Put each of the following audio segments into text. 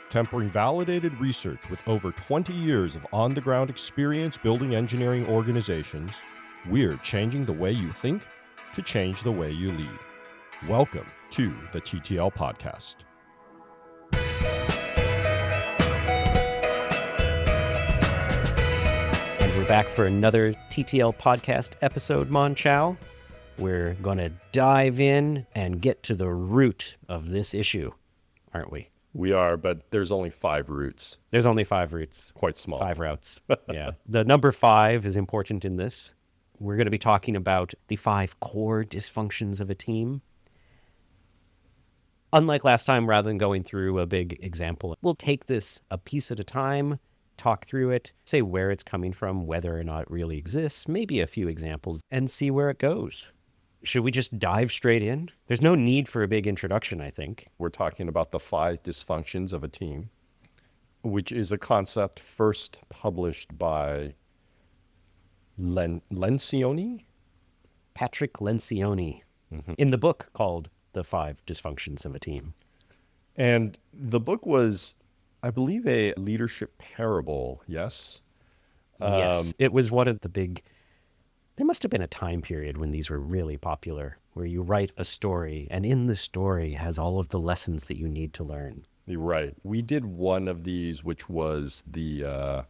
Tempering validated research with over 20 years of on-the-ground experience building engineering organizations, we're changing the way you think to change the way you lead. Welcome to the TTL Podcast. And we're back for another TTL Podcast episode, Mon-Chaio. We're going to dive in and get to the root of this issue, aren't we? We are, but there's only 5 routes. There's only 5 routes. Quite small. 5 routes. Yeah. The number 5 is important in this. We're going to be talking about the 5 core dysfunctions of a team. Unlike last time, rather than going through a big example, we'll take this a piece at a time, talk through it, say where it's coming from, whether or not it really exists, maybe a few examples, and see where it goes. Should we just dive straight in? There's no need for a big introduction, I think. We're talking about the 5 dysfunctions of a team, which is a concept first published by Lencioni? Patrick Lencioni, in the book called The 5 Dysfunctions of a Team. And the book was, I believe, a leadership parable, yes? Yes, it was one of the big... There must have been a time period when these were really popular, where you write a story, and in the story has all of the lessons that you need to learn. You're right. We did one of these, which was the...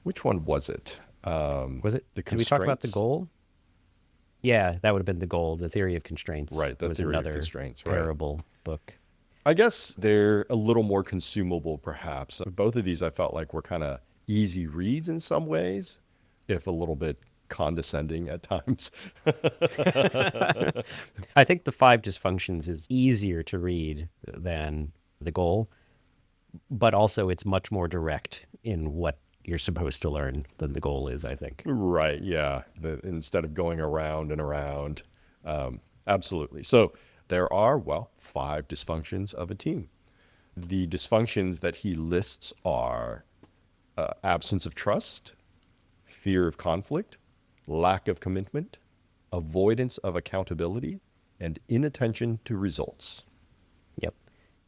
which one was it? Was it? The Did we talk about the goal? Yeah, that would have been the goal, the theory of constraints. Right, the was theory of another constraints, right. parable book. I guess they're a little more consumable, perhaps. Both of these I felt like were kind of easy reads in some ways, if a little bit condescending at times. I think the 5 dysfunctions is easier to read than the goal, but also it's much more direct in what you're supposed to learn than the goal is, I think. Right, yeah. Instead of going around and around. Absolutely. So there are, 5 dysfunctions of a team. The dysfunctions that he lists are absence of trust, fear of conflict, lack of commitment, avoidance of accountability, and inattention to results. Yep.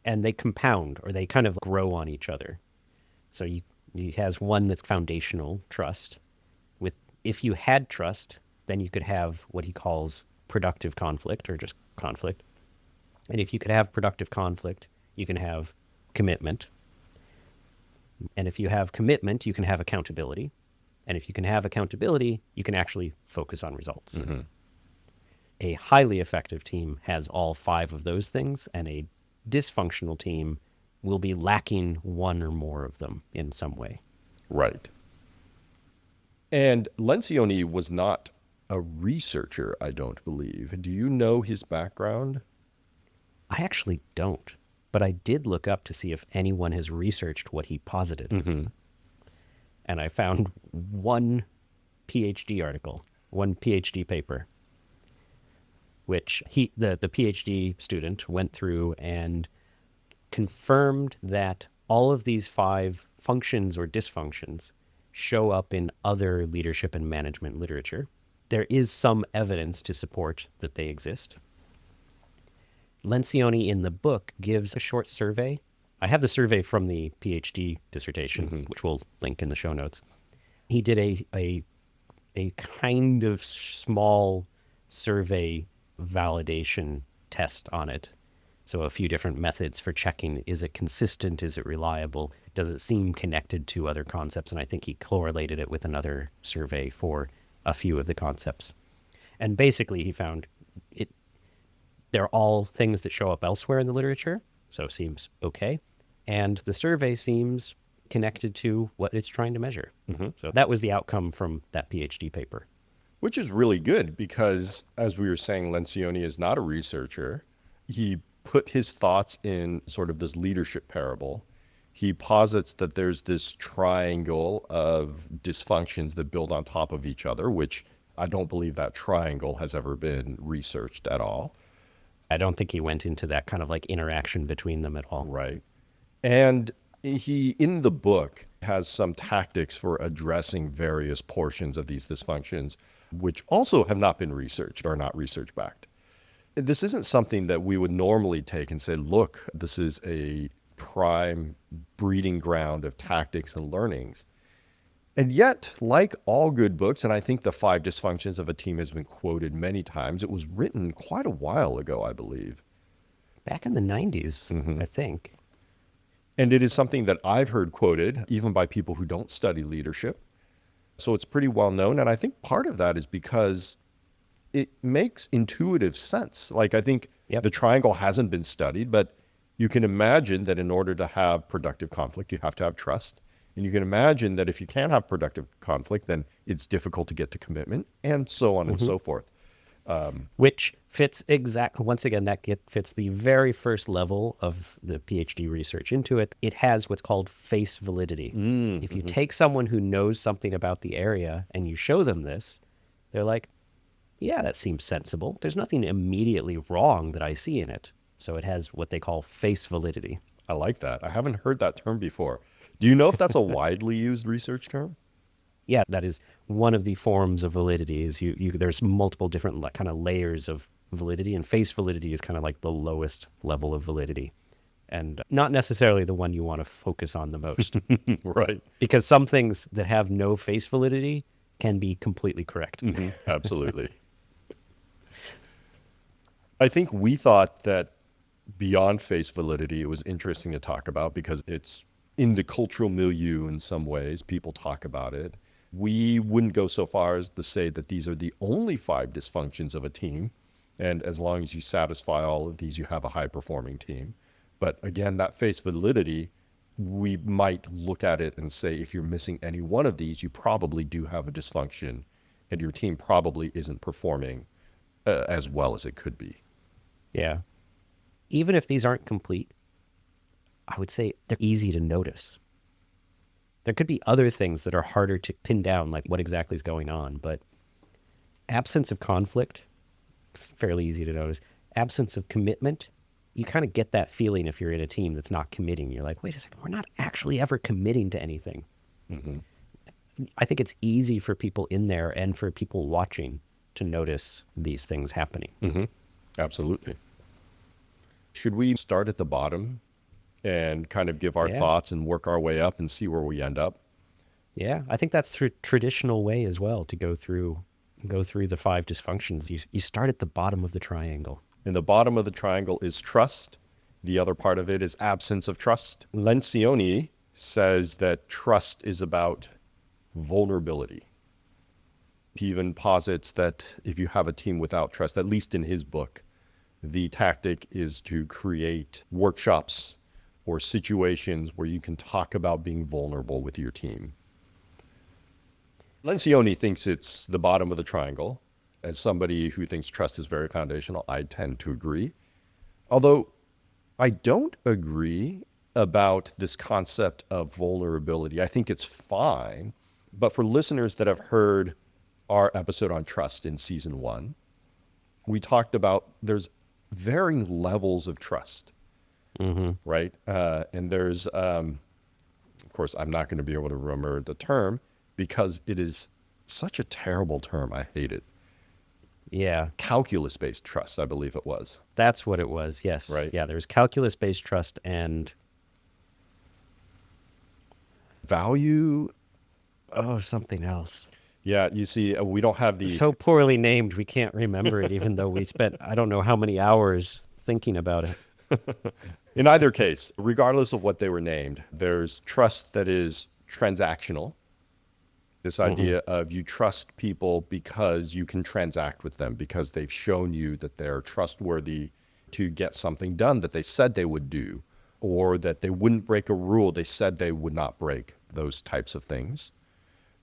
And they compound, or they kind of grow on each other. So he has one that's foundational, trust. If you had trust, then you could have what he calls productive conflict, or just conflict. And if you could have productive conflict, you can have commitment. And if you have commitment, you can have accountability. And if you can have accountability, you can actually focus on results. Mm-hmm. A highly effective team has all 5 of those things, and a dysfunctional team will be lacking one or more of them in some way. Right. And Lencioni was not a researcher, I don't believe. Do you know his background? I actually don't, but I did look up to see if anyone has researched what he posited. Mm-hmm. And I found one PhD article, one PhD paper, which the PhD student went through and confirmed that all of these 5 functions or dysfunctions show up in other leadership and management literature. There is some evidence to support that they exist. Lencioni in the book gives a short survey. I have the survey from the PhD dissertation, which we'll link in the show notes. He did a kind of small survey validation test on it. So a few different methods for checking, is it consistent, is it reliable, does it seem connected to other concepts? And I think he correlated it with another survey for a few of the concepts. And basically he found they're all things that show up elsewhere in the literature, so it seems okay. And the survey seems connected to what it's trying to measure. Mm-hmm. So that was the outcome from that PhD paper. Which is really good because, as we were saying, Lencioni is not a researcher. He put his thoughts in sort of this leadership parable. He posits that there's this triangle of dysfunctions that build on top of each other, which I don't believe that triangle has ever been researched at all. I don't think he went into that kind of like interaction between them at all. Right. And he, in the book, has some tactics for addressing various portions of these dysfunctions, which also have not been researched or not research-backed. This isn't something that we would normally take and say, look, this is a prime breeding ground of tactics and learnings. And yet, like all good books, and I think The Five Dysfunctions of a Team has been quoted many times, it was written quite a while ago, I believe. Back in the 90s, I think. And it is something that I've heard quoted, even by people who don't study leadership. So it's pretty well known. And I think part of that is because it makes intuitive sense. Like, I think the triangle hasn't been studied, but you can imagine that in order to have productive conflict, you have to have trust. And you can imagine that if you can't have productive conflict, then it's difficult to get to commitment, and so on and so forth. Which fits once again, that fits the very first level of the PhD research into it. It has what's called face validity. If you take someone who knows something about the area and you show them this, they're like, yeah, that seems sensible. There's nothing immediately wrong that I see in it. So it has what they call face validity. I like that. I haven't heard that term before. Do you know if that's a widely used research term? Yeah, that is one of the forms of validity. Is there's multiple different kind of layers of validity, and face validity is kind of like the lowest level of validity, and not necessarily the one you want to focus on the most. Right. Because some things that have no face validity can be completely correct. Absolutely. I think we thought that beyond face validity, it was interesting to talk about because it's in the cultural milieu in some ways. People talk about it. We wouldn't go so far as to say that these are the only 5 dysfunctions of a team. And as long as you satisfy all of these, you have a high-performing team. But again, that face validity, we might look at it and say, if you're missing any one of these, you probably do have a dysfunction, and your team probably isn't performing as well as it could be. Yeah. Even if these aren't complete, I would say they're easy to notice. There could be other things that are harder to pin down, like what exactly is going on, but absence of conflict, fairly easy to notice. Absence of commitment, you kind of get that feeling if you're in a team that's not committing. You're like, wait a second, we're not actually ever committing to anything. I think it's easy for people in there and for people watching to notice these things happening. Absolutely. Should we start at the bottom and kind of give our thoughts and work our way up and see where we end up? Yeah, I think that's the traditional way as well to go through the 5 dysfunctions. You start at the bottom of the triangle. And the bottom of the triangle is trust. The other part of it is absence of trust. Lencioni says that trust is about vulnerability. He even posits that if you have a team without trust, at least in his book, the tactic is to create workshops or situations where you can talk about being vulnerable with your team. Lencioni thinks it's the bottom of the triangle. As somebody who thinks trust is very foundational, I tend to agree. Although I don't agree about this concept of vulnerability. I think it's fine. But for listeners that have heard our episode on trust in season 1, we talked about there's varying levels of trust, right? And there's, of course, I'm not going to be able to remember the term because it is such a terrible term. I hate it. Yeah. Calculus-based trust, I believe it was. That's what it was, yes. Right. Yeah, there's calculus-based trust and... value? Oh, something else. Yeah, you see, we don't have the... So poorly named, we can't remember it, even though we spent, I don't know how many hours thinking about it. In either case, regardless of what they were named, there's trust that is transactional. This idea of you trust people because you can transact with them, because they've shown you that they're trustworthy to get something done that they said they would do, or that they wouldn't break a rule they said they would not break, those types of things.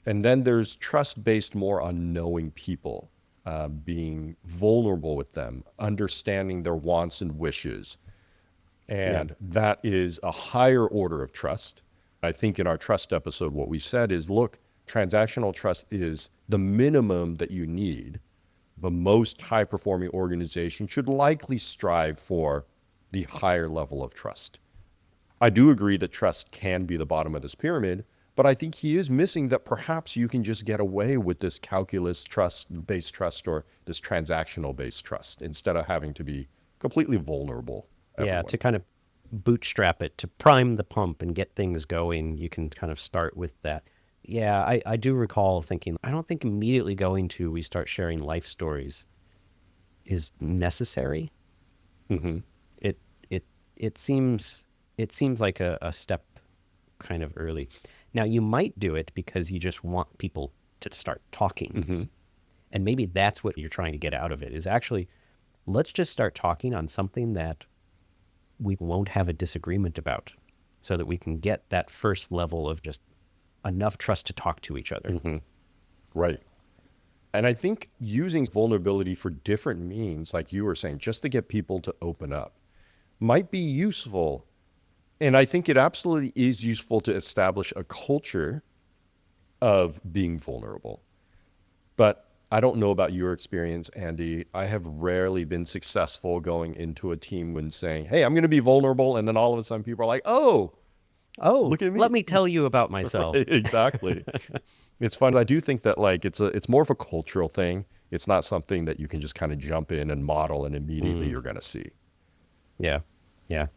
And then there's trust based more on knowing people, being vulnerable with them, understanding their wants and wishes. And that is a higher order of trust. I think in our trust episode, what we said is, look, transactional trust is the minimum that you need. The most high-performing organization should likely strive for the higher level of trust. I do agree that trust can be the bottom of this pyramid, but I think he is missing that perhaps you can just get away with this calculus trust-based trust or this transactional-based trust instead of having to be completely vulnerable. Yeah, to kind of bootstrap it, to prime the pump and get things going, you can kind of start with that. Yeah, I do recall thinking, I don't think immediately going to we start sharing life stories is necessary. Mm-hmm. It it it seems like a step kind of early. Now you might do it because you just want people to start talking. Mm-hmm. And maybe that's what you're trying to get out of it, is actually, let's just start talking on something that we won't have a disagreement about, so that we can get that first level of just enough trust to talk to each other. Mm-hmm. Right. And I think using vulnerability for different means, like you were saying, just to get people to open up, might be useful. And I think it absolutely is useful to establish a culture of being vulnerable. But I don't know about your experience, Andy. I have rarely been successful going into a team when saying, hey, I'm going to be vulnerable. And then all of a sudden people are like, oh, Oh, look at me. let me tell you about myself. Exactly. It's fun. I do think that like it's more of a cultural thing. It's not something that you can just kind of jump in and model and immediately you're going to see. Yeah. Yeah.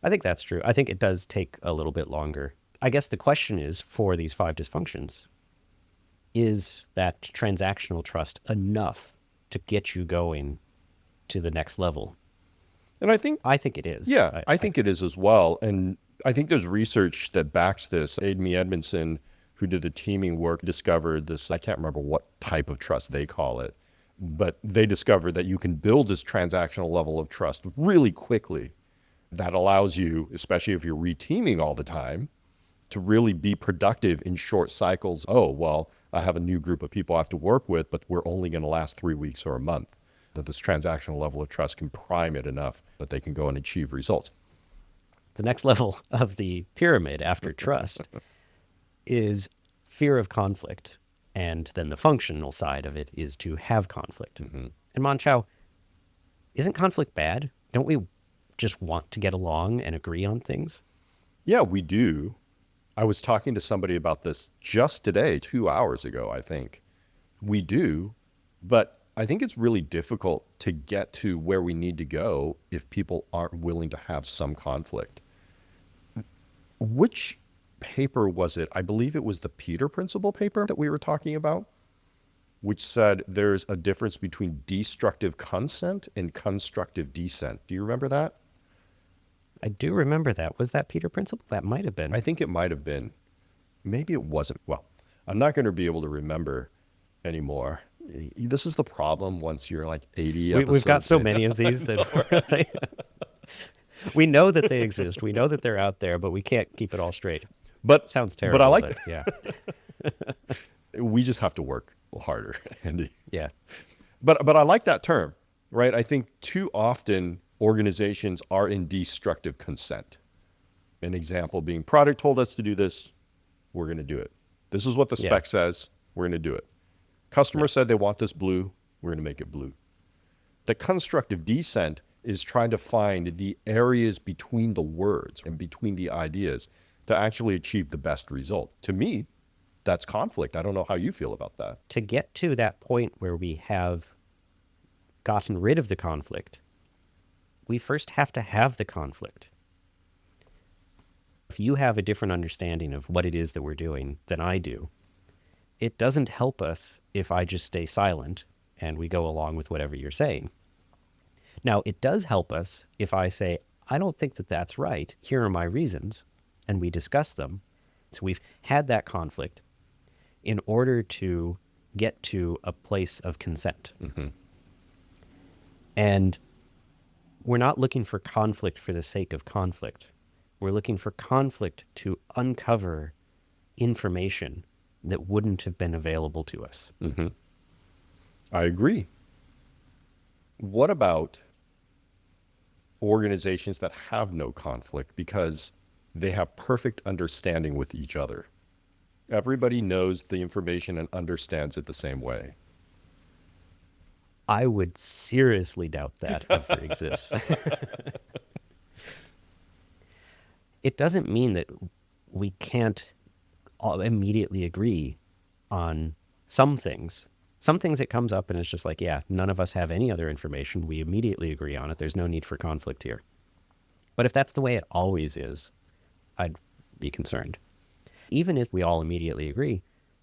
I think that's true. I think it does take a little bit longer. I guess the question is, for these 5 dysfunctions, is that transactional trust enough to get you going to the next level? And I think it is. Yeah, I think it is as well. And I think there's research that backs this. Amy Edmondson, who did the teaming work, discovered this. I can't remember what type of trust they call it, but they discovered that you can build this transactional level of trust really quickly. That allows you, especially if you're reteaming all the time, to really be productive in short cycles. Oh, well, I have a new group of people I have to work with, but we're only going to last 3 weeks or a month. That this transactional level of trust can prime it enough that they can go and achieve results. The next level of the pyramid after trust is fear of conflict. And then the functional side of it is to have conflict. Mm-hmm. And Mon-Chaio, isn't conflict bad? Don't we just want to get along and agree on things? Yeah, we do. I was talking to somebody about this just today, 2 hours ago, I think. We do, but I think it's really difficult to get to where we need to go if people aren't willing to have some conflict. Which paper was it? I believe it was the Peter Principle paper that we were talking about, which said there's a difference between destructive consent and constructive dissent. Do you remember that? I do remember that. Was that Peter Principle? That might have been. I think it might have been. Maybe it wasn't. Well, I'm not going to be able to remember anymore. This is the problem once you're like 80 episodes. We've got so many of these that we know that they exist. We know that they're out there, but we can't keep it all straight. But sounds terrible. But I like yeah. We just have to work harder, Andy. Yeah. But I like that term, right? I think too often organizations are in destructive consent. An example being, product told us to do this, we're going to do it. This is what the spec says, we're going to do it. Customer said they want this blue, we're going to make it blue. The constructive dissent is trying to find the areas between the words and between the ideas to actually achieve the best result. To me, that's conflict. I don't know how you feel about that. To get to that point where we have gotten rid of the conflict, we first have to have the conflict. If you have a different understanding of what it is that we're doing than I do, it doesn't help us if I just stay silent and we go along with whatever you're saying. Now, it does help us if I say, I don't think that that's right. Here are my reasons, and we discuss them. So we've had that conflict in order to get to a place of consent. Mm-hmm. And we're not looking for conflict for the sake of conflict. We're looking for conflict to uncover information that wouldn't have been available to us. Mm-hmm. I agree. What about organizations that have no conflict because they have perfect understanding with each other? Everybody knows the information and understands it the same way. I would seriously doubt that ever exists. It doesn't mean that we can't immediately agree on some things. Some things it comes up and it's just like, yeah, none of us have any other information. We immediately agree on it. There's no need for conflict here. But if that's the way it always is, I'd be concerned. Even if we all immediately agree,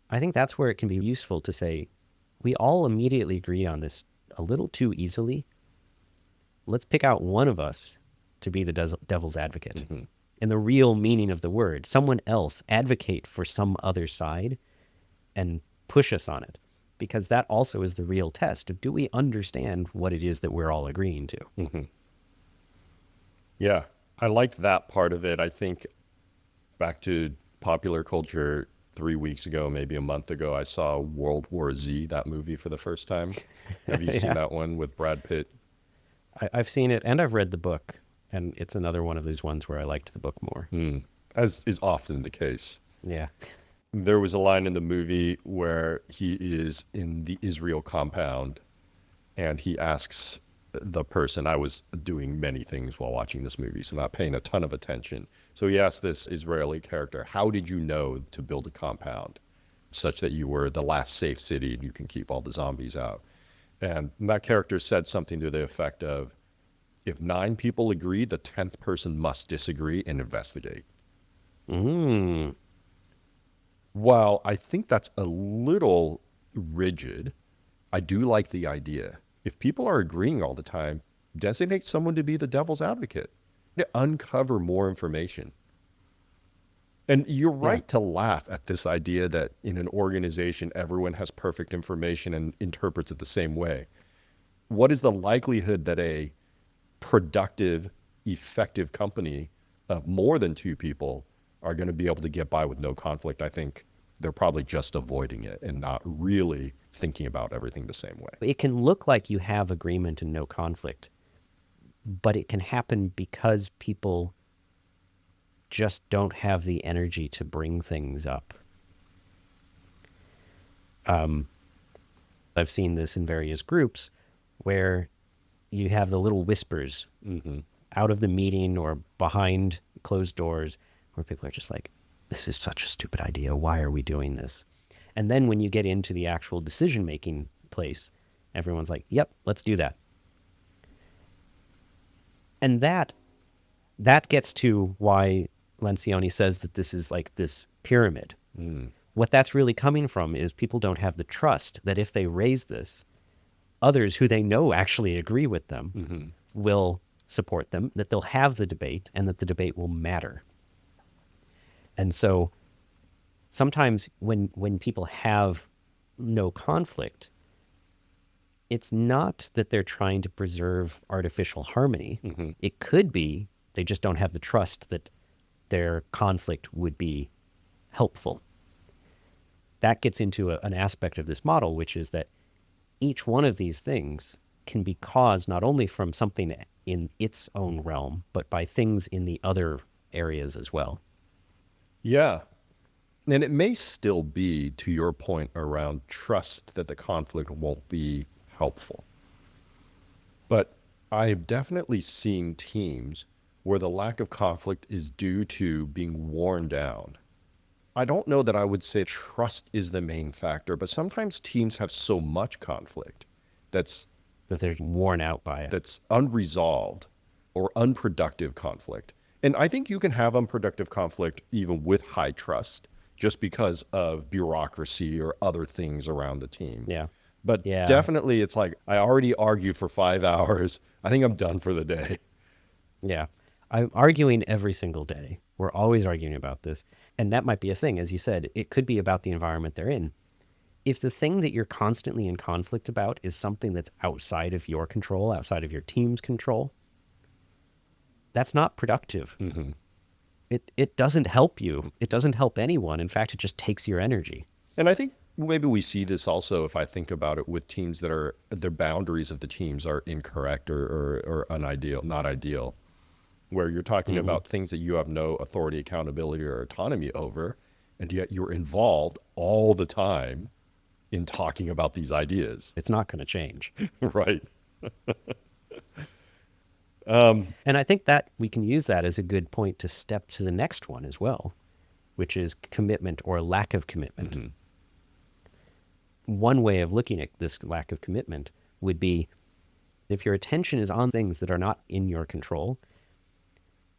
I think that's where it can be useful to say, we all immediately agree on this a little too easily. Let's pick out one of us to be the devil's advocate. In the real meaning of the word, someone else advocate for some other side and push us on it. Because that also is the real test of, do we understand what it is that we're all agreeing to? Yeah, I liked that part of it. I think back to popular culture 3 weeks ago, maybe a month ago, I saw World War Z, that movie, for the first time. Have you seen that one with Brad Pitt? I've seen it, and I've read the book, and it's another one of these ones where I liked the book more. As is often the case. Yeah. There was a line in the movie where he is in the Israel compound and he asks the person, I was doing many things while watching this movie, so not paying a ton of attention. So he asked this Israeli character, how did you know to build a compound such that you were the last safe city and you can keep all the zombies out? And that character said something to the effect of, if 9 people agree, the 10th person must disagree and investigate. While I think that's a little rigid, I do like the idea. If people are agreeing all the time, designate someone to be the devil's advocate, to uncover more information. And you're right to laugh at this idea that in an organization, everyone has perfect information and interprets it the same way. What is the likelihood that a productive, effective company of more than 2 people are going to be able to get by with no conflict? I think they're probably just avoiding it and not really thinking about everything the same way. It can look like you have agreement and no conflict, but it can happen because people just don't have the energy to bring things up. I've seen this in various groups where you have the little whispers out of the meeting or behind closed doors where people are just like, this is such a stupid idea. Why are we doing this? And then when you get into the actual decision-making place, everyone's like, yep, let's do that. And that gets to why Lencioni says that this is like this pyramid. What that's really coming from is people don't have the trust that if they raise this, others who they know actually agree with them will support them, that they'll have the debate, and that the debate will matter. And so sometimes when people have no conflict, it's not that they're trying to preserve artificial harmony. It could be they just don't have the trust that their conflict would be helpful. That gets into an aspect of this model, which is that each one of these things can be caused not only from something in its own realm, but by things in the other areas as well. Yeah. And it may still be, to your point, around trust that the conflict won't be helpful. But I've definitely seen teams where the lack of conflict is due to being worn down. I don't know that I would say trust is the main factor, but sometimes teams have so much conflict that they're worn out by it. That's unresolved or unproductive conflict. And I think you can have unproductive conflict even with high trust, just because of bureaucracy or other things around the team. Yeah. But definitely it's like, I already argued for 5 hours. I think I'm done for the day. Yeah. I'm arguing every single day. We're always arguing about this. And that might be a thing. As you said, it could be about the environment they're in. If the thing that you're constantly in conflict about is something that's outside of your control, outside of your team's control, that's not productive. It doesn't help you. It doesn't help anyone. In fact, it just takes your energy. And I think maybe we see this also, if I think about it, with teams that are, their boundaries of the teams are incorrect or unideal, not ideal, where you're talking about things that you have no authority, accountability, or autonomy over, and yet you're involved all the time in talking about these ideas. It's not going to change. Right. And I think that we can use that as a good point to step to the next one as well, which is commitment or lack of commitment. One way of looking at this lack of commitment would be if your attention is on things that are not in your control,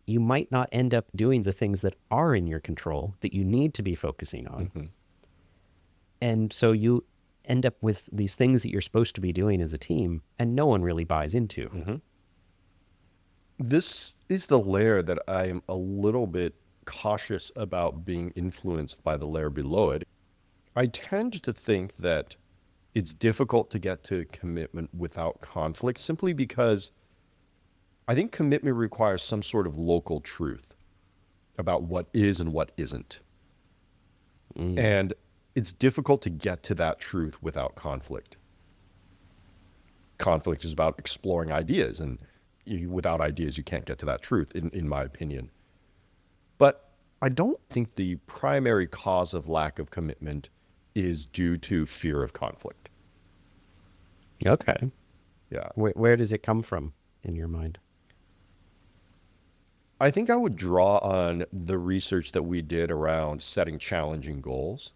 you might not end up doing the things that are in your control that you need to be focusing on. And so you end up with these things that you're supposed to be doing as a team and no one really buys into. This is the layer that I am a little bit cautious about being influenced by the layer below it. I tend to think that it's difficult to get to commitment without conflict simply because I think commitment requires some sort of local truth about what is and what isn't. And it's difficult to get to that truth without conflict. Conflict is about exploring ideas, and without ideas, you can't get to that truth, in my opinion. But I don't think the primary cause of lack of commitment is due to fear of conflict. Okay. Yeah. Where does it come from in your mind? I think I would draw on the research that we did around setting challenging goals,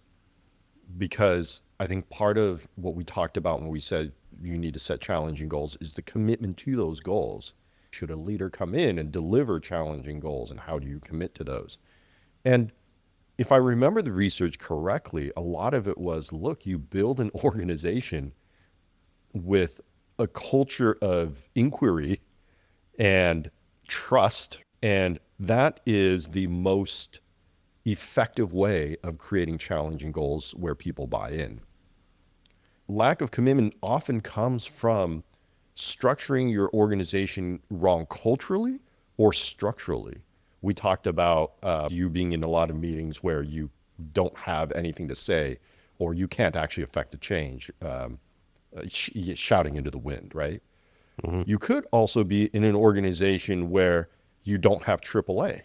because I think part of what we talked about when we said you need to set challenging goals is the commitment to those goals. Should a leader come in and deliver challenging goals, and how do you commit to those? And if I remember the research correctly, a lot of it was, look, you build an organization with a culture of inquiry and trust, and that is the most effective way of creating challenging goals where people buy in. Lack of commitment often comes from structuring your organization wrong culturally or structurally. We talked about you being in a lot of meetings where you don't have anything to say, or you can't actually affect the change, shouting into the wind, right? You could also be in an organization where you don't have AAA,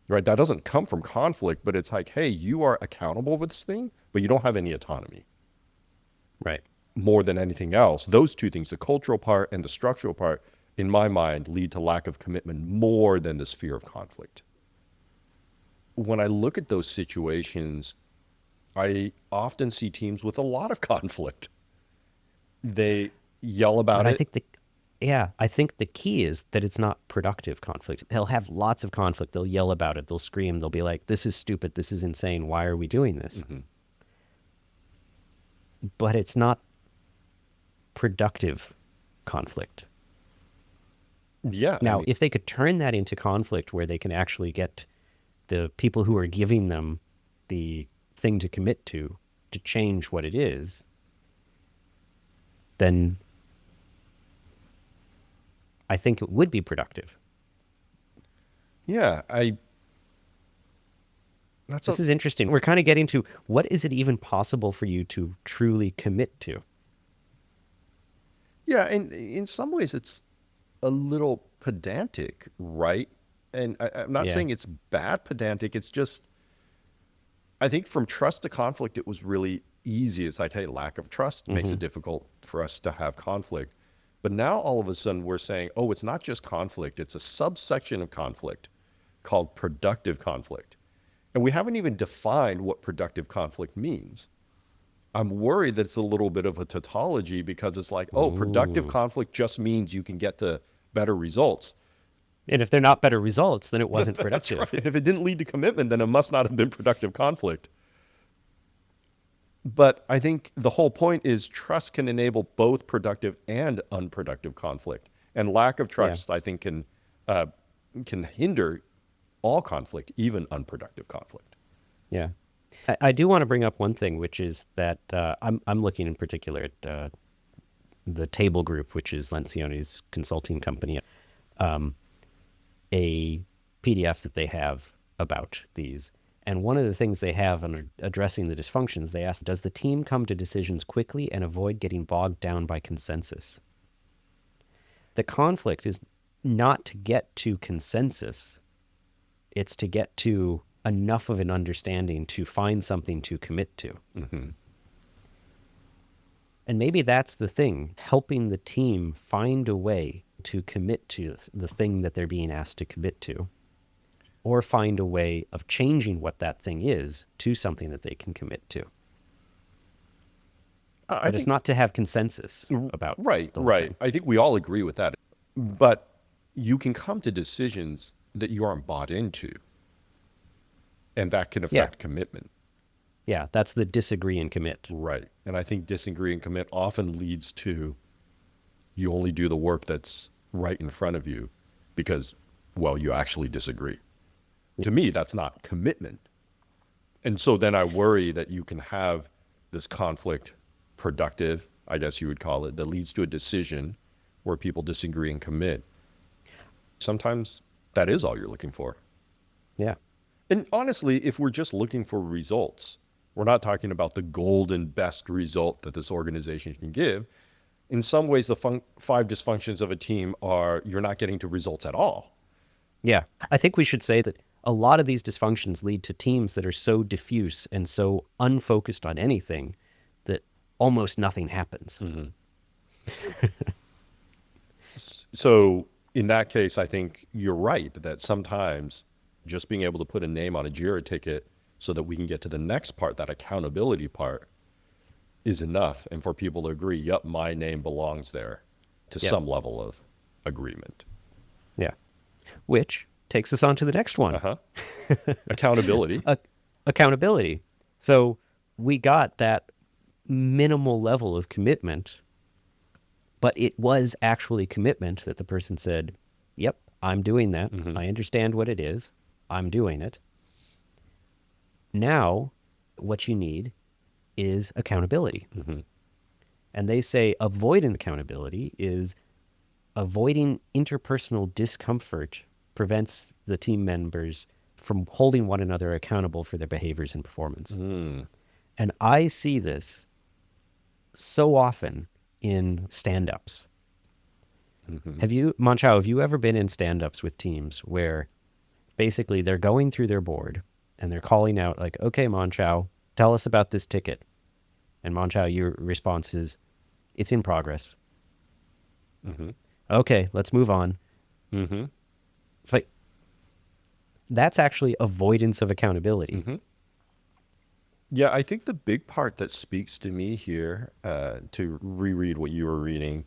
right? That doesn't come from conflict, but it's like, hey, you are accountable for this thing, but you don't have any autonomy. Right. More than anything else, those two things, the cultural part and the structural part, in my mind, lead to lack of commitment more than this fear of conflict. When I look at those situations, I often see teams with a lot of conflict. They yell about But I it. think the key is that it's not productive conflict. They'll have lots of conflict. They'll yell about it. They'll scream. They'll be like, this is stupid. This is insane. Why are we doing this? But it's not productive conflict. Yeah. Now, if they could turn that into conflict where they can actually get the people who are giving them the thing to commit to change what it is, then I think it would be productive. Yeah, This is interesting. We're kind of getting to what is it even possible for you to truly commit to? Yeah, and in some ways it's a little pedantic, right? And I'm not saying it's bad pedantic. It's just, I think from trust to conflict, it was really easy. It's like, hey, lack of trust makes it difficult for us to have conflict. But now all of a sudden we're saying, oh, it's not just conflict. It's a subsection of conflict called productive conflict. And we haven't even defined what productive conflict means. I'm worried that it's a little bit of a tautology, because it's like, oh, productive conflict just means you can get to better results. And if they're not better results, then it wasn't productive. That's right. If it didn't lead to commitment, then it must not have been productive conflict. But I think the whole point is trust can enable both productive and unproductive conflict. And lack of trust, I think, can hinder all conflict, even unproductive conflict. Yeah. I do want to bring up one thing, which is that I'm looking in particular at the Table Group, which is Lencioni's consulting company, a PDF that they have about these. And one of the things they have on addressing the dysfunctions, they ask, does the team come to decisions quickly and avoid getting bogged down by consensus? The conflict is not to get to consensus. It's to get to enough of an understanding to find something to commit to. And maybe that's the thing, helping the team find a way to commit to the thing that they're being asked to commit to, or find a way of changing what that thing is to something that they can commit to. But it's not to have consensus about Right, the whole right. thing. I think we all agree with that. But you can come to decisions that you aren't bought into. And that can Yeah. affect commitment. Yeah. That's the disagree and commit. Right. And I think disagree and commit often leads to you only do the work that's right in front of you because, well, you actually disagree. To me, that's not commitment. And so then I worry that you can have this conflict, productive, I guess you would call it, that leads to a decision where people disagree and commit. Sometimes that is all you're looking for. Yeah. And honestly, if we're just looking for results, we're not talking about the golden best result that this organization can give. In some ways, the 5 dysfunctions of a team are you're not getting to results at all. Yeah. I think we should say that a lot of these dysfunctions lead to teams that are so diffuse and so unfocused on anything that almost nothing happens. So in that case, I think you're right that sometimes just being able to put a name on a JIRA ticket so that we can get to the next part, that accountability part, is enough. And for people to agree, yep, my name belongs there to Yep. some level of agreement. Yeah. Which takes us on to the next one. Accountability. Accountability. So we got that minimal level of commitment, but it was actually commitment that the person said, yep, I'm doing that. I understand what it is. I'm doing it. Now, what you need is accountability. And they say avoidant accountability is avoiding interpersonal discomfort prevents the team members from holding one another accountable for their behaviors and performance. And I see this so often in stand-ups. Mon-Chaio, have you ever been in stand-ups with teams where basically they're going through their board and they're calling out like, okay, Mon-Chaio, tell us about this ticket. And Mon-Chaio, your response is, it's in progress. Okay, let's move on. It's like, that's actually avoidance of accountability. Yeah, I think the big part that speaks to me here, to reread what you were reading,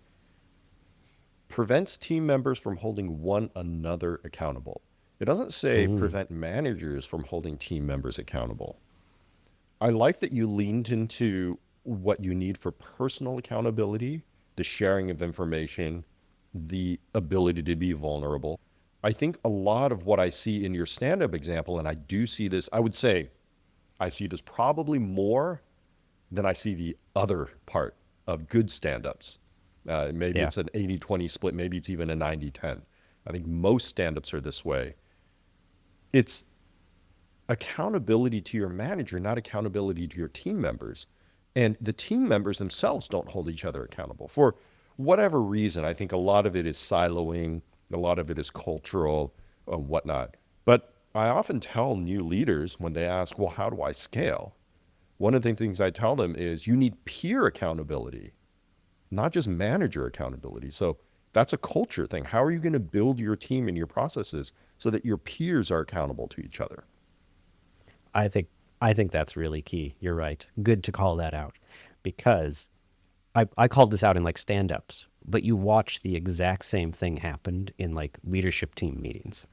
prevents team members from holding one another accountable. It doesn't say prevent managers from holding team members accountable. I like that you leaned into what you need for personal accountability, the sharing of information, the ability to be vulnerable. I think a lot of what I see in your stand-up example, and I do see this, I would say I see this probably more than I see the other part of good stand-ups. Maybe it's an 80-20 split. Maybe it's even a 90-10. I think most stand-ups are this way. It's accountability to your manager, not accountability to your team members. And the team members themselves don't hold each other accountable. For whatever reason, I think a lot of it is siloing, a lot of it is cultural and whatnot. But I often tell new leaders when they ask, well, how do I scale? One of the things I tell them is you need peer accountability, not just manager accountability. So that's a culture thing. How are you going to build your team and your processes so that your peers are accountable to each other? I think that's really key. You're right. Good to call that out, because I called this out in like stand-ups, but you watch the exact same thing happen in like leadership team meetings,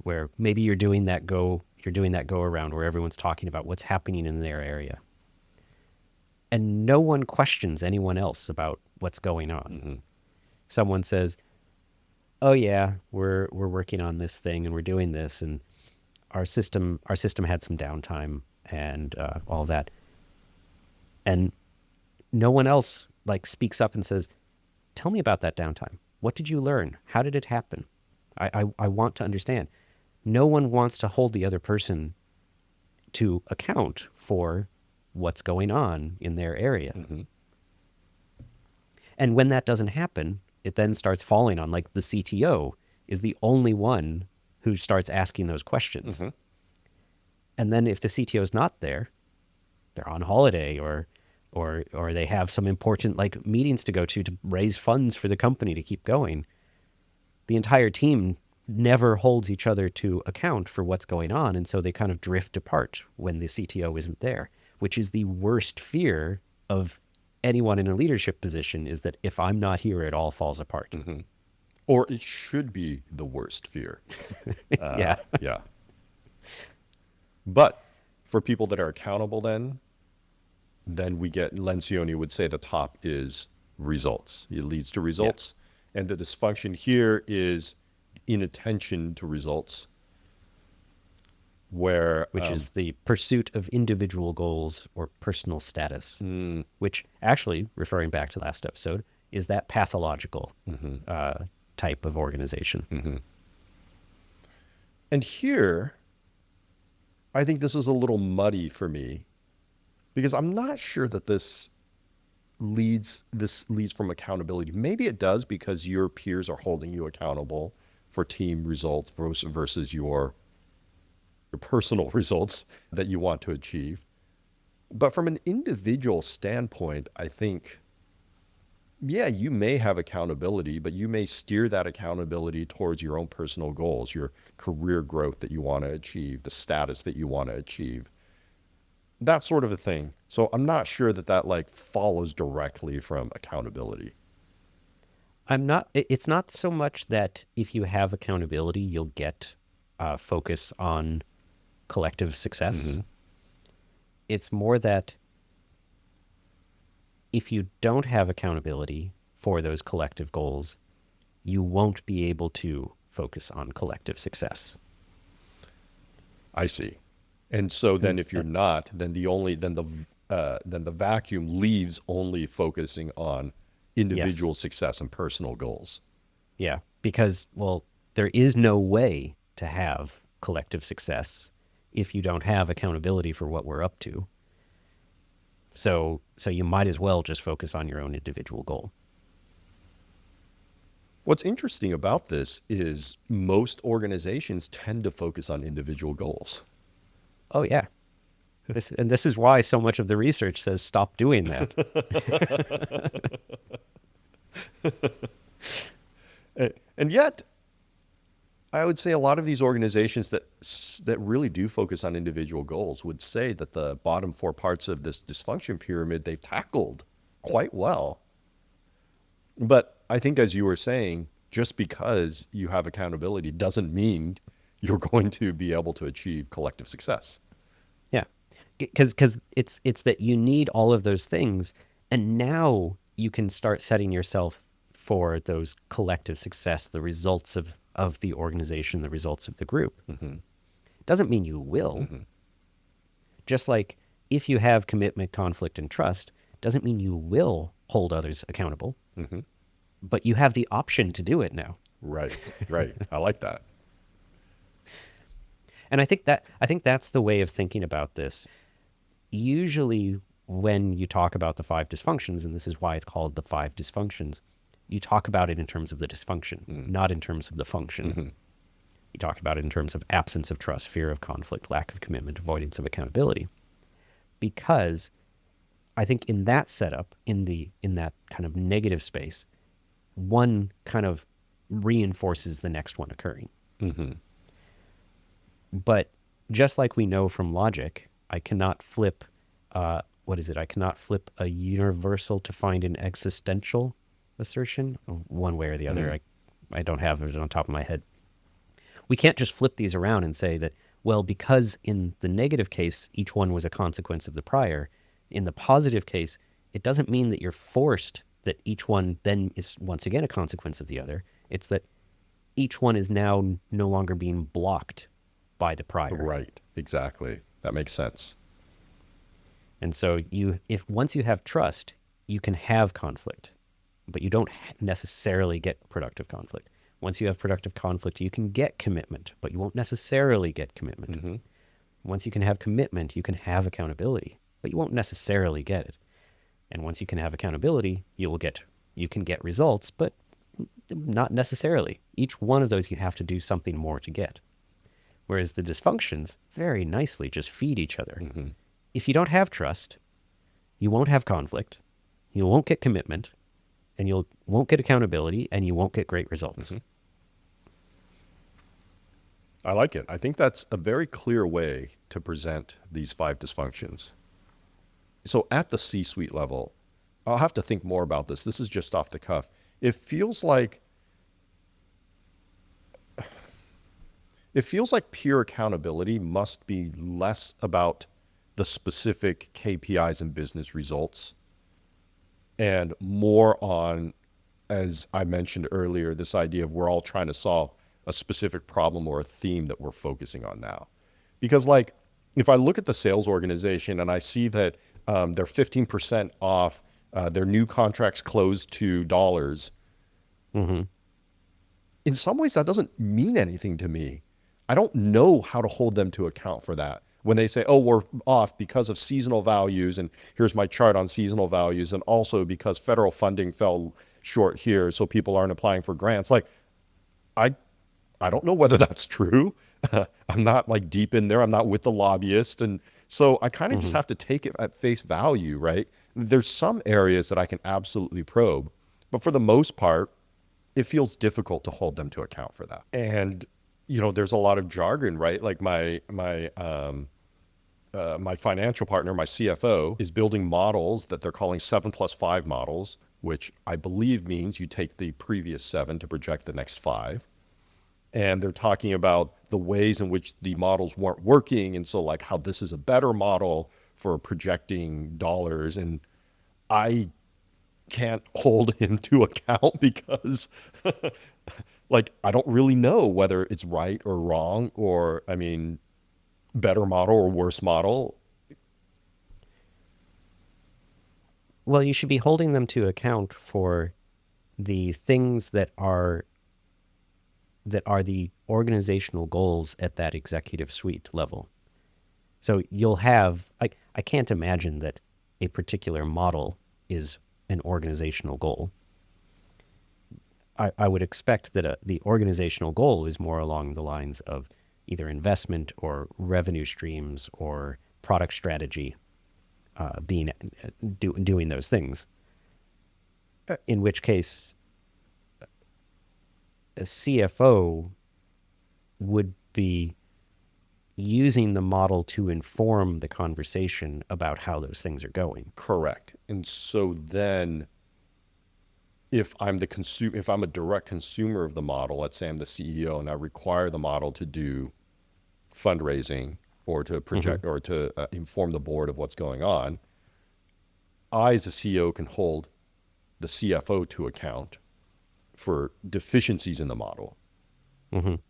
where maybe you're doing that go around where everyone's talking about what's happening in their area, and no one questions anyone else about what's going on. Someone says, "Oh yeah, we're working on this thing and we're doing this, and our system had some downtime and all that," and no one else like speaks up and says, "Tell me about that downtime. What did you learn? How did it happen? I want to understand." No one wants to hold the other person to account for what's going on in their area. And when that doesn't happen, it then starts falling on like the CTO is the only one who starts asking those questions. And then if the CTO is not there, they're on holiday or they have some important like meetings to go to raise funds for the company to keep going. The entire team never holds each other to account for what's going on. And so they kind of drift apart when the CTO isn't there, which is the worst fear of anyone in a leadership position, is that if I'm not here, it all falls apart. Or it should be the worst fear. Yeah. Yeah. But for people that are accountable, then we get, Lencioni would say the top is results. It leads to results. And the dysfunction here is inattention to results, where Which is the pursuit of individual goals or personal status, which actually, referring back to last episode, is that pathological type of organization. and here, I think this is a little muddy for me because I'm not sure that this leads from accountability. Maybe it does because your peers are holding you accountable for team results versus your personal results that you want to achieve. But from an individual standpoint, I think, yeah, you may have accountability, but you may steer that accountability towards your own personal goals, your career growth that you want to achieve, the status that you want to achieve, that sort of a thing. So I'm not sure that like follows directly from accountability. It's not so much that if you have accountability, you'll get focus on collective success. It's more that if you don't have accountability for those collective goals, you won't be able to focus on collective success. I see. And so then if you're not, then the vacuum leaves only focusing on individual success and personal goals. Yeah, because, well, there is no way to have collective success if you don't have accountability for what we're up to. So you might as well just focus on your own individual goal. What's interesting about this is most organizations tend to focus on individual goals. Oh, yeah. This is why so much of the research says stop doing that. And yet, I would say a lot of these organizations that really do focus on individual goals would say that the bottom four parts of this dysfunction pyramid they've tackled quite well. But I think, as you were saying, just because you have accountability doesn't mean you're going to be able to achieve collective success. Yeah, because it's that you need all of those things, and now you can start setting yourself for those collective success, the results of the organization, the results of the group. Doesn't mean you will. Just like if you have commitment, conflict, and trust, doesn't mean you will hold others accountable. But you have the option to do it now. Right. I like that. And I think that's the way of thinking about this. Usually when you talk about the 5 dysfunctions, and this is why it's called the 5 dysfunctions, you talk about it in terms of the dysfunction, not in terms of the function. You talk about it in terms of absence of trust, fear of conflict, lack of commitment, avoidance of accountability. Because I think in that setup, in that kind of negative space, one kind of reinforces the next one occurring. But just like we know from logic, I cannot flip, I cannot flip a universal to find an existential assertion, one way or the other. I don't have it on top of my head. We can't just flip these around and say that, well, because in the negative case, each one was a consequence of the prior. In the positive case, it doesn't mean that you're forced that each one then is once again a consequence of the other. It's that each one is now no longer being blocked by the prior. Right. Exactly. That makes sense. And so once you have trust, you can have conflict, but you don't necessarily get productive conflict. Once you have productive conflict, you can get commitment, but you won't necessarily get commitment. Once you can have commitment, you can have accountability, but you won't necessarily get it. And once you can have accountability, you can get results, but not necessarily. Each one of those you have to do something more to get. Whereas the dysfunctions very nicely just feed each other. If you don't have trust, you won't have conflict, you won't get commitment, and you won't get accountability, and you won't get great results. I like it. I think that's a very clear way to present these 5 dysfunctions. So at the C-suite level, I'll have to think more about this. This is just off the cuff. It feels like it feels like peer accountability must be less about the specific KPIs and business results and more on, as I mentioned earlier, this idea of we're all trying to solve a specific problem or a theme that we're focusing on now. Because like, if I look at the sales organization and I see that they're 15% off their new contracts closed to dollars, in some ways that doesn't mean anything to me. I don't know how to hold them to account for that. When they say, oh, we're off because of seasonal values, and here's my chart on seasonal values, and also because federal funding fell short here, so people aren't applying for grants. Like, I don't know whether that's true. I'm not like deep in there. I'm not with the lobbyist. And so I kind of just have to take it at face value, right? There's some areas that I can absolutely probe, but for the most part, it feels difficult to hold them to account for that. And, you know, there's a lot of jargon, right? Like my financial partner, my CFO, is building models that they're calling 7+5 models, which I believe means you take the previous 7 to project the next 5. And they're talking about the ways in which the models weren't working. And so like how this is a better model for projecting dollars. And I can't hold him to account because like, I don't really know whether it's right or wrong, or, I mean, better model or worse model. Well, you should be holding them to account for the things that are the organizational goals at that executive suite level. So you'll have, I can't imagine that a particular model is an organizational goal. I would expect that the organizational goal is more along the lines of either investment or revenue streams or product strategy, doing those things. In which case, a CFO would be using the model to inform the conversation about how those things are going. Correct. And so then if I'm a direct consumer of the model, let's say I'm the CEO and I require the model to do fundraising or to project or to inform the board of what's going on, I as a CEO can hold the CFO to account for deficiencies in the model.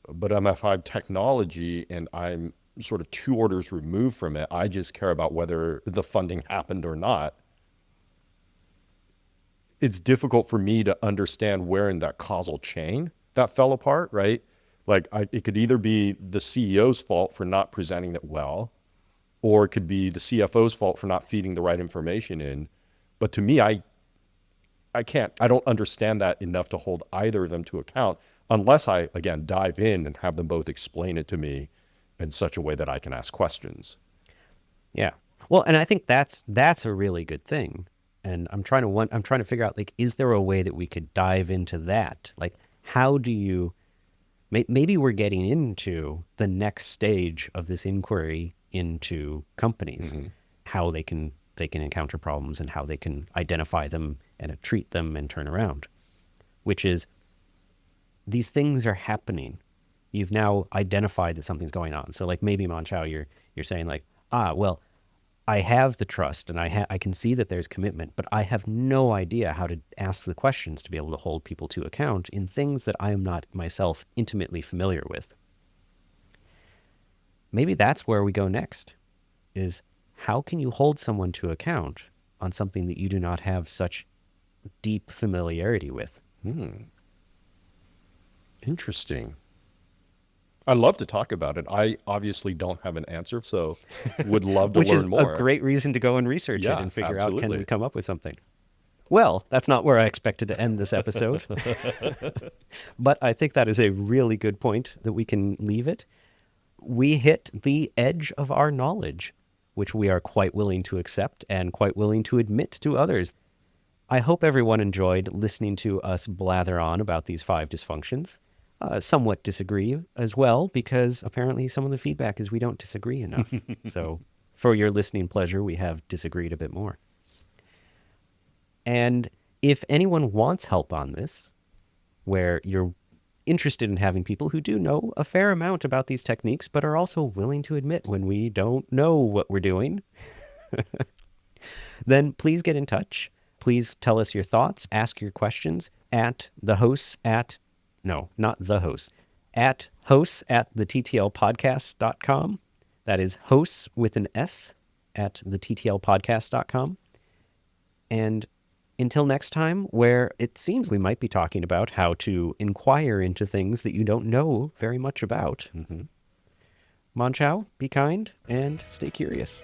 But if I have technology and I'm sort of 2 orders removed from it, I just care about whether the funding happened or not. It's difficult for me to understand where in that causal chain that fell apart, right? Like it could either be the CEO's fault for not presenting it well, or it could be the CFO's fault for not feeding the right information in. But to me, I don't understand that enough to hold either of them to account unless I, again, dive in and have them both explain it to me in such a way that I can ask questions. Yeah. Well, and I think that's a really good thing. And I'm trying to figure out, like, is there a way that we could dive into that? Like, how do you, maybe we're getting into the next stage of this inquiry into companies, how they can encounter problems and how they can identify them and treat them and turn around, which is these things are happening. You've now identified that something's going on. So like maybe Mon-Chaio, you're saying like, well, I have the trust and I can see that there's commitment, but I have no idea how to ask the questions to be able to hold people to account in things that I am not myself intimately familiar with. Maybe that's where we go next, is how can you hold someone to account on something that you do not have such deep familiarity with? Interesting. I'd love to talk about it. I obviously don't have an answer, so would love to learn more. Which is a great reason to go and research it and figure out, can we come up with something? Well, that's not where I expected to end this episode. But I think that is a really good point that we can leave it. We hit the edge of our knowledge, which we are quite willing to accept and quite willing to admit to others. I hope everyone enjoyed listening to us blather on about these 5 dysfunctions. Somewhat disagree as well, because apparently some of the feedback is we don't disagree enough. So for your listening pleasure, we have disagreed a bit more. And if anyone wants help on this, where you're interested in having people who do know a fair amount about these techniques, but are also willing to admit when we don't know what we're doing, then please get in touch. Please tell us your thoughts, ask your questions at the hosts at, no, not the hosts, at hosts at thettlpodcast.com. That is hosts with an S at thettlpodcast.com. And until next time, where it seems we might be talking about how to inquire into things that you don't know very much about. Mon-Chaio, be kind and stay curious.